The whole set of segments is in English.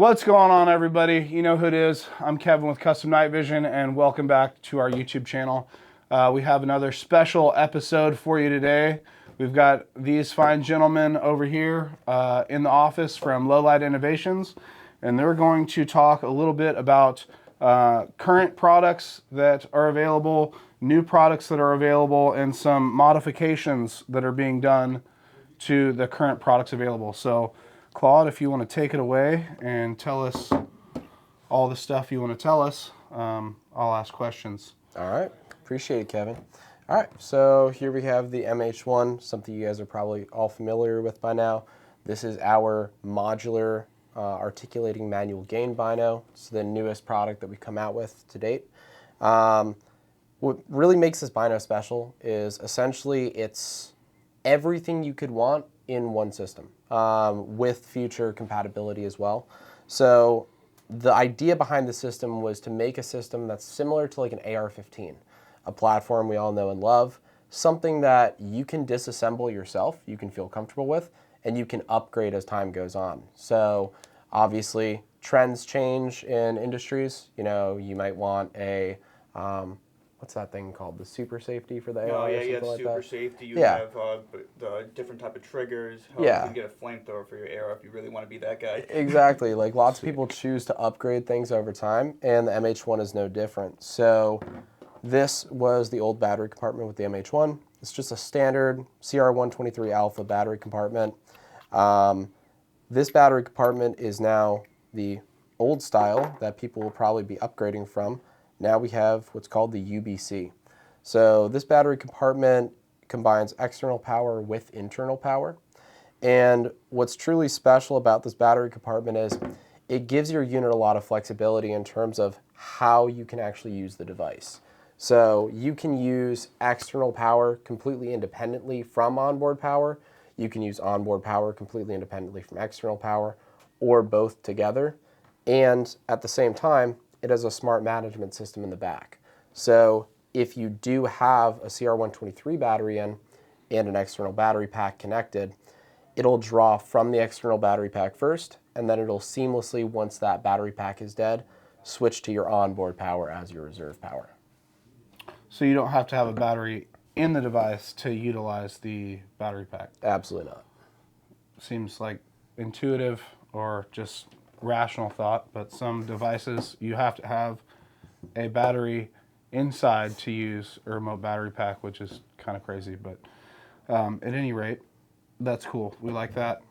What's going on, everybody? You know who it is. I'm Kevin with Custom Night Vision, and welcome back to our YouTube channel. We have another special episode for you today. We've got these fine gentlemen over here in the office from Lowlight Innovations, and they're going to talk a little bit about current products that are available, new products that are available, and some modifications that are being done to the current products available. So Claude, if you want to take it away and tell us all the stuff you want to tell us, I'll ask questions. All right. Appreciate it, Kevin. All right. So here we have the MH1, something you guys are probably all familiar with by now. This is our modular articulating manual gain bino. It's the newest product that we've come out with to date. What really makes this bino special is essentially it's everything you could want in one system with future compatibility as well. So the idea behind the system was to make a system that's similar to like an AR-15, a platform we all know and love, something that you can disassemble yourself, you can feel comfortable with, and you can upgrade as time goes on. So obviously trends change in industries. You know, you might want a what's that thing called? The super safety for the AR? Oh, yeah, or you have something super like that? safety. You Yeah. have the different type of triggers. Yeah. You can get a flamethrower for your AR if you really want to be that guy. Exactly. Like lots of people choose to upgrade things over time, and the MH1 is no different. So this was the old battery compartment with the MH1. It's just a standard CR123 alpha battery compartment. This battery compartment is now the old style that people will probably be upgrading from. Now we have what's called the UBC. So this battery compartment combines external power with internal power. And what's truly special about this battery compartment is it gives your unit a lot of flexibility in terms of how you can actually use the device. So you can use external power completely independently from onboard power. You can use onboard power completely independently from external power, or both together. And at the same time, it has a smart management system in the back. So if you do have a CR123 battery in and an external battery pack connected, it'll draw from the external battery pack first, and then it'll seamlessly, once that battery pack is dead, switch to your onboard power as your reserve power. So you don't have to have a battery in the device to utilize the battery pack? Absolutely not. Seems like intuitive or just rational thought, but some devices you have to have a battery inside to use a remote battery pack, which is kind of crazy, but at any rate, that's cool. We like that.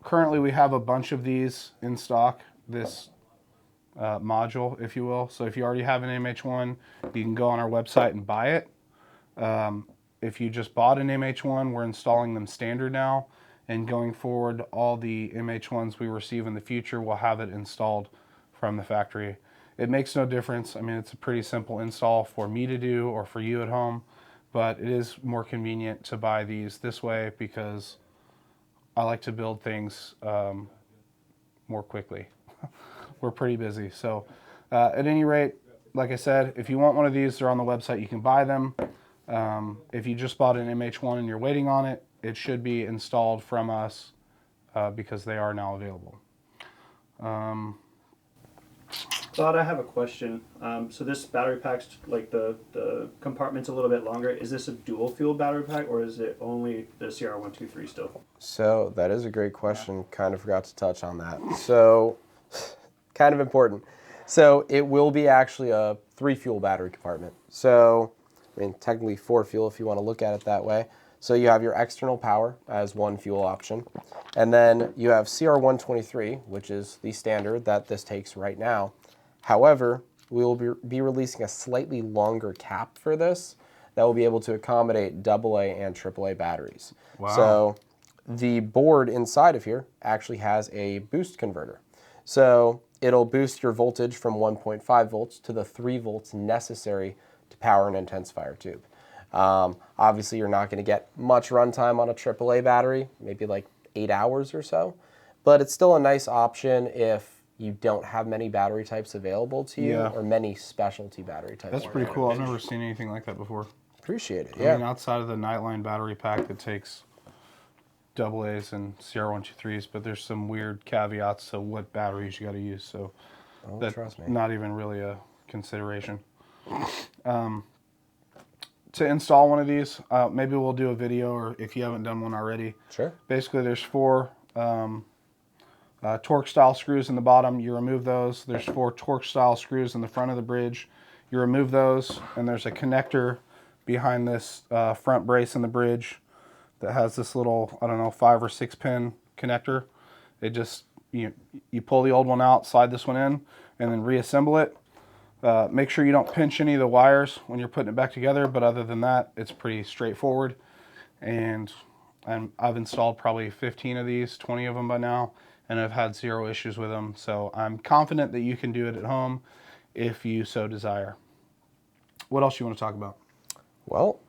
Currently we have a bunch of these in stock, this module, if you will. So if you already have an MH1, you can go on our website and buy it. If you just bought an MH1, we're installing them standard now. And going forward, all the MH1s we receive in the future will have it installed from the factory. It makes no difference. I mean, it's a pretty simple install for me to do or for you at home, but it is more convenient to buy these this way because I like to build things more quickly. We're pretty busy. So at any rate, like I said, if you want one of these, they're on the website. You can buy them. If you just bought an MH1 and you're waiting on it, it should be installed from us because they are now available. Claude, I have a question. So this battery pack's like the compartment's a little bit longer. Is this a dual fuel battery pack, or is it only the CR123 still? So that is a great question. Kind of forgot to touch on that. So kind of important. So it will be actually a 3-fuel battery compartment. So I mean, technically 4 fuel if you want to look at it that way. So you have your external power as one fuel option. And then you have CR123, which is the standard that this takes right now. However, we will be releasing a slightly longer cap for this that will be able to accommodate AA and AAA batteries. Wow. So the board inside of here actually has a boost converter. So it'll boost your voltage from 1.5 volts to the 3 volts necessary to power an intensifier tube. Obviously, you're not going to get much runtime on a AAA battery, maybe like 8 hours or so, but it's still a nice option if you don't have many battery types available to you or many specialty battery types. That's pretty cool. I've never seen anything like that before. Appreciate it, I mean, outside of the Nightline battery pack that takes AA's and CR123s, but there's some weird caveats to what batteries you got to use. So Oh, that's trust me. not even really a consideration. To install one of these, maybe we'll do a video, or if you haven't done one already. Sure. Basically, there's 4 torque style screws in the bottom. You remove those. There's 4 torque style screws in the front of the bridge. You remove those, and there's a connector behind this front brace in the bridge that has this little, I don't know, 5 or 6 pin connector. It just, you pull the old one out, slide this one in, and then reassemble it. Make sure you don't pinch any of the wires when you're putting it back together, but other than that, it's pretty straightforward. And I've installed probably 15 of these, 20 of them by now, and I've had 0 issues with them. So I'm confident that you can do it at home if you so desire. What else you want to talk about? Well,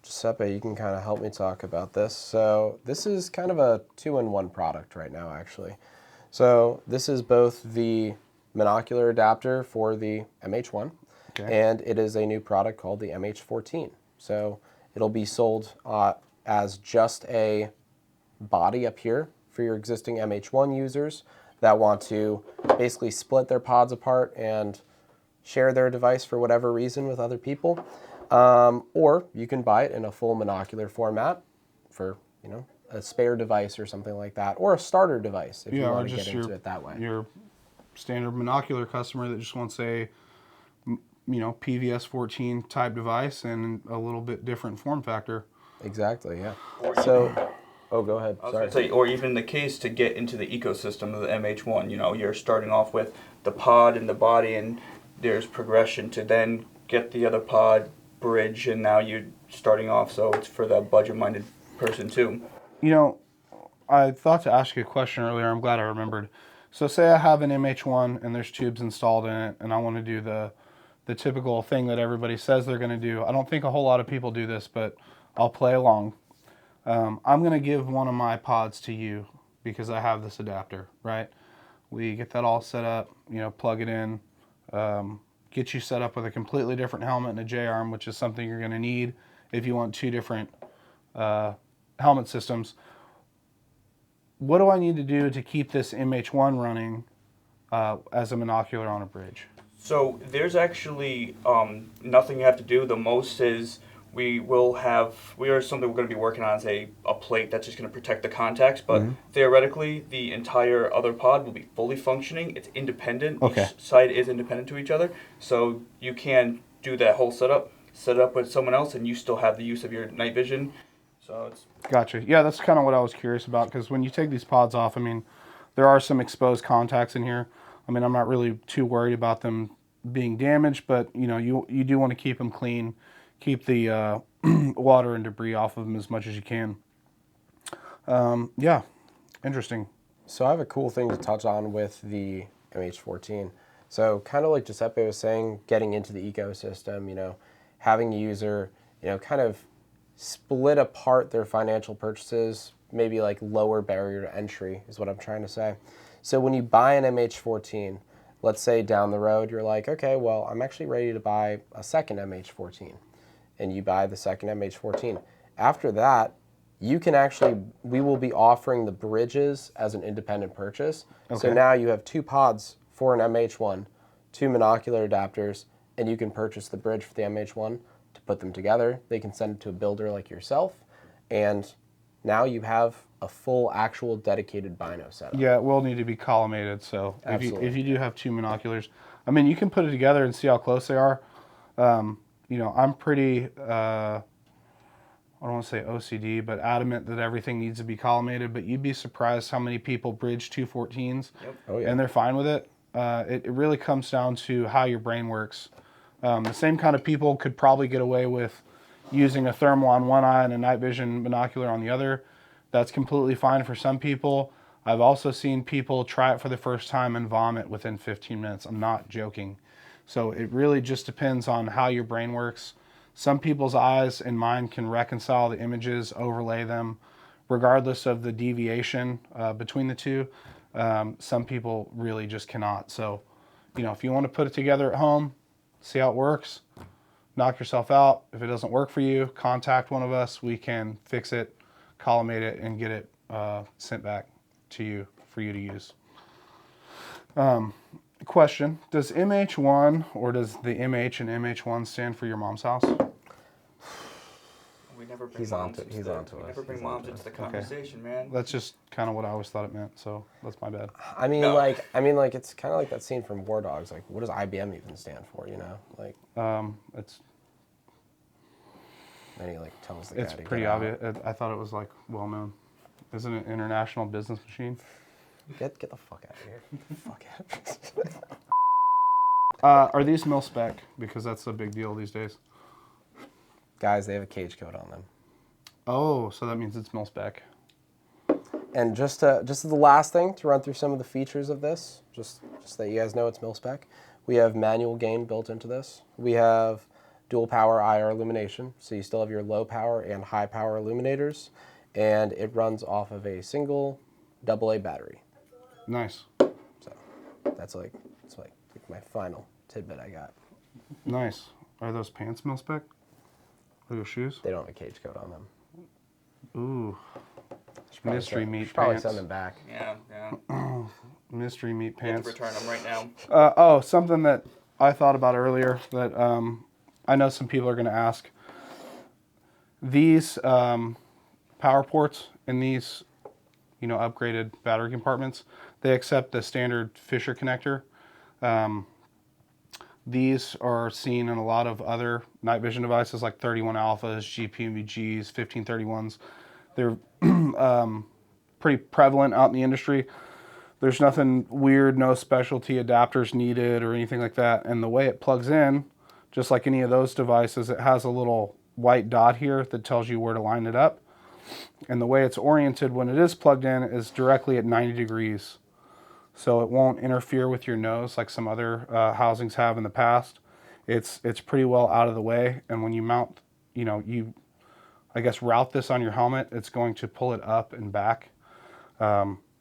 Giuseppe, you can kind of help me talk about this. So this is kind of a 2-in-1 product right now, actually. So this is both the monocular adapter for the MH1, and it is a new product called the MH14. So it'll be sold as just a body up here for your existing MH1 users that want to basically split their pods apart and share their device for whatever reason with other people. Or you can buy it in a full monocular format for, a spare device or something like that, or a starter device if you want to get into it that way. Your standard monocular customer that just wants a, PVS 14 type device and a little bit different form factor. Exactly, yeah. So, oh, go ahead. I was Sorry. going to say, or even the case to get into the ecosystem of the MH1, you're starting off with the pod and the body, and there's progression to then get the other pod, bridge, and now you're starting off, so it's for the budget-minded person too. I thought to ask you a question earlier. I'm glad I remembered. So say I have an MH1 and there's tubes installed in it, and I want to do the typical thing that everybody says they're going to do. I don't think a whole lot of people do this, but I'll play along. I'm going to give one of my pods to you because I have this adapter, right? We get that all set up, plug it in, get you set up with a completely different helmet and a J-arm, which is something you're going to need if you want 2 different helmet systems. What do I need to do to keep this MH1 running as a monocular on a bridge? So there's actually nothing you have to do. The most is we are something we're going to be working on is a plate that's just going to protect the contacts, but theoretically the entire other pod will be fully functioning. It's independent. Okay. Each side is independent to each other, so you can do that whole setup, set it up with someone else, and you still have the use of your night vision. So it's Gotcha. Yeah, that's kind of what I was curious about, because when you take these pods off, there are some exposed contacts in here. I'm not really too worried about them being damaged, but you do want to keep them clean, keep the water and debris off of them as much as you can. Yeah, interesting. So I have a cool thing to touch on with the MH14. So kind of like Giuseppe was saying, getting into the ecosystem, having the user, kind of split apart their financial purchases, maybe like lower barrier to entry is what I'm trying to say. So when you buy an MH14, let's say down the road, you're like, okay, well, I'm actually ready to buy a second MH14. And you buy the second MH14. After that, we will be offering the bridges as an independent purchase. Okay. So now you have 2 pods for an MH1, 2 monocular adapters, and you can purchase the bridge for the MH1 to put them together. They can send it to a builder like yourself, and now you have a full actual dedicated bino setup. Yeah, it will need to be collimated, so if you do have 2 monoculars, you can put it together and see how close they are. I'm pretty, I don't want to say OCD, but adamant that everything needs to be collimated, but you'd be surprised how many people bridge 214s, Oh, yeah. and they're fine with it. It really comes down to how your brain works. The same kind of people could probably get away with using a thermal on one eye and a night vision monocular on the other. That's completely fine for some people. I've also seen people try it for the first time and vomit within 15 minutes. I'm not joking. So it really just depends on how your brain works. Some people's eyes and mind can reconcile the images, overlay them, regardless of the deviation between the two. Some people really just cannot. So, if you want to put it together at home, see how it works, knock yourself out. If it doesn't work for you, contact one of us. We can fix it, collimate it, and get it sent back to you for you to use. Question: does MH1 or does the MH and MH1 stand for your mom's house? We never bring He's moms onto- into he's the, onto we us. never bring He's moms onto into us. the conversation, man. That's just kind of what I always thought it meant, so that's my bad. I mean, No. like it's kind of like that scene from War Dogs. Like, what does IBM even stand for? You know, like, It's and he like tells the guy it's to pretty get out. obvious. I thought it was like well known. Isn't it International Business Machine? Get the fuck out of here. Get the fuck out. Are these mil spec? Because that's a big deal these days. Guys, they have a cage coat on them. Oh, so that means it's mil spec. And just as the last thing to run through some of the features of this, just so that you guys know it's mil spec. We have manual gain built into this. We have dual power IR illumination, so you still have your low power and high power illuminators, and it runs off of a single AA battery. Nice. So that's like my final tidbit I got. Nice. Are those pants mil spec? Are those shoes? They don't have a cage coat on them. Ooh. Should probably Mystery send- meat should probably pants. send them back. Yeah. Mystery meat You have pants. to return them right now. Something that I thought about earlier that I know some people are going to ask. These power ports in these, upgraded battery compartments, they accept the standard Fisher connector. These are seen in a lot of other night vision devices like 31 alphas, GPMVGs, 1531s. They're pretty prevalent out in the industry. There's nothing weird, no specialty adapters needed or anything like that. And the way it plugs in, just like any of those devices, it has a little white dot here that tells you where to line it up. And the way it's oriented when it is plugged in is directly at 90 degrees. So it won't interfere with your nose like some other housings have in the past. It's pretty well out of the way. And when you mount, route this on your helmet, it's going to pull it up and back.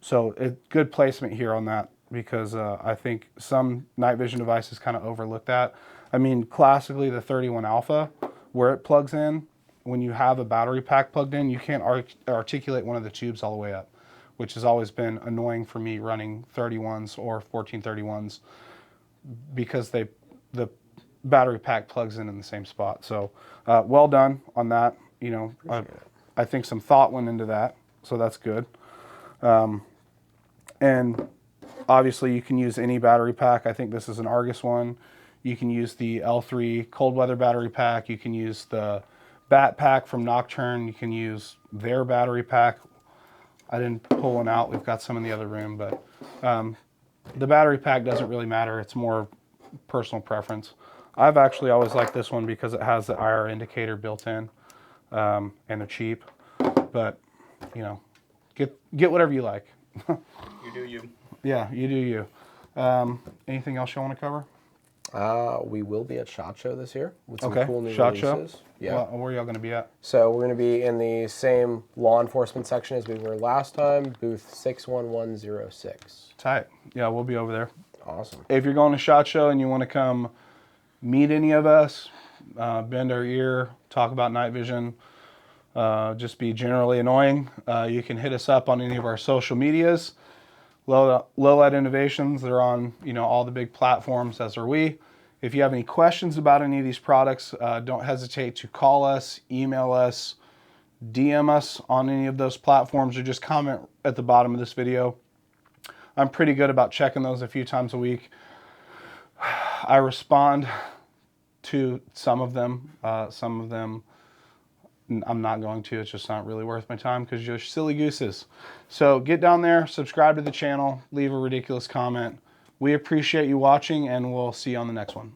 So good placement here on that because I think some night vision devices kind of overlook that. I mean, classically the 31 Alpha, where it plugs in, when you have a battery pack plugged in, you can't articulate one of the tubes all the way up, which has always been annoying for me running 31s or 1431s because the battery pack plugs in the same spot. So well done on that. I think some thought went into that, so that's good. And obviously you can use any battery pack. I think this is an Argus one. You can use the L3 cold weather battery pack. You can use the Bat pack from Nocturne. You can use their battery pack. I didn't pull one out. We've got some in the other room, but the battery pack doesn't really matter. It's more personal preference. I've actually always liked this one because it has the IR indicator built in, and they're cheap. But get whatever you like. You do you. Yeah, you do you. Anything else you want to cover? We will be at SHOT Show this year with some Okay, cool new SHOT releases. Show. Yeah. Where are y'all going to be at? So we're going to be in the same law enforcement section as we were last time, booth 61106. Tight. Yeah, we'll be over there. Awesome. If you're going to SHOT Show and you want to come meet any of us, bend our ear, talk about night vision, just be generally annoying, you can hit us up on any of our social medias. Low Light Innovations, they're on all the big platforms, as are we. If you have any questions about any of these products, don't hesitate to call us, email us, DM us on any of those platforms, or just comment at the bottom of this video. I'm pretty good about checking those a few times a week. I respond to some of them. Some of them I'm not going to. It's just not really worth my time because you're silly gooses. So get down there, subscribe to the channel, leave a ridiculous comment. We appreciate you watching, and we'll see you on the next one.